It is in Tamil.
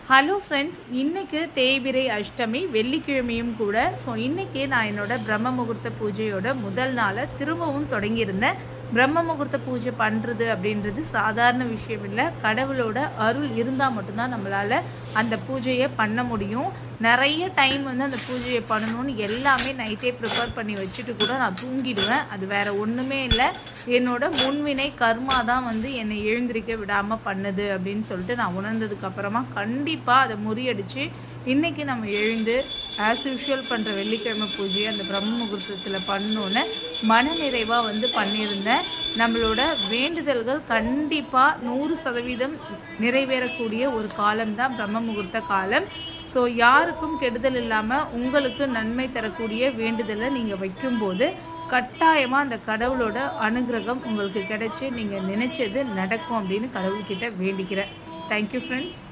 ஹலோ ஃப்ரெண்ட்ஸ், இன்னைக்கு தேய்பிறை அஷ்டமி வெள்ளிக்கிழமையும் கூட. ஸோ இன்னைக்கு நான் என்னோட பிரம்ம முகூர்த்த பூஜையோட முதல் நாளை திரும்பவும் தொடங்கியிருந்தேன். பிரம்ம முகூர்த்த பூஜை பண்ணுறது அப்படின்றது சாதாரண விஷயம் இல்லை. கடவுளோட அருள் இருந்தால் மட்டும்தான் நம்மளால் அந்த பூஜையை பண்ண முடியும். நிறைய டைம் அந்த பூஜையை பண்ணணும்னு எல்லாமே நைட்டே ப்ரிப்பேர் பண்ணி வச்சுட்டு கூட நான் தூங்கிடுவேன். அது வேறு ஒன்றுமே இல்லை, என்னோட முன்வினை கர்மா தான் என்னை எழுந்திருக்க விடாமல் பண்ணுது அப்படின்னு சொல்லிட்டு நான் உணர்ந்ததுக்கப்புறமா கண்டிப்பாக அதை முறியடித்து இன்றைக்கி நம்ம எழுந்து ஆஸ் யூஷுவல் பண்ணுற வெள்ளிக்கிழமை பூஜையை அந்த பிரம்ம முகூர்த்தத்தில் பண்ணோன்னு மனநிறைவாக பண்ணியிருந்தேன். நம்மளோட வேண்டுதல்கள் கண்டிப்பாக 100% நிறைவேறக்கூடிய ஒரு காலம்தான் பிரம்ம முகூர்த்த காலம். ஸோ யாருக்கும் கெடுதல் இல்லாமல் உங்களுக்கு நன்மை தரக்கூடிய வேண்டுதலை நீங்கள் வைக்கும்போது கட்டாயமாக அந்த கடவுளோட அனுகிரகம் உங்களுக்கு கிடைச்சி நீங்கள் நினச்சது நடக்கும் அப்படின்னு கடவுள்கிட்ட வேண்டிக்கிறேன். Thank you friends.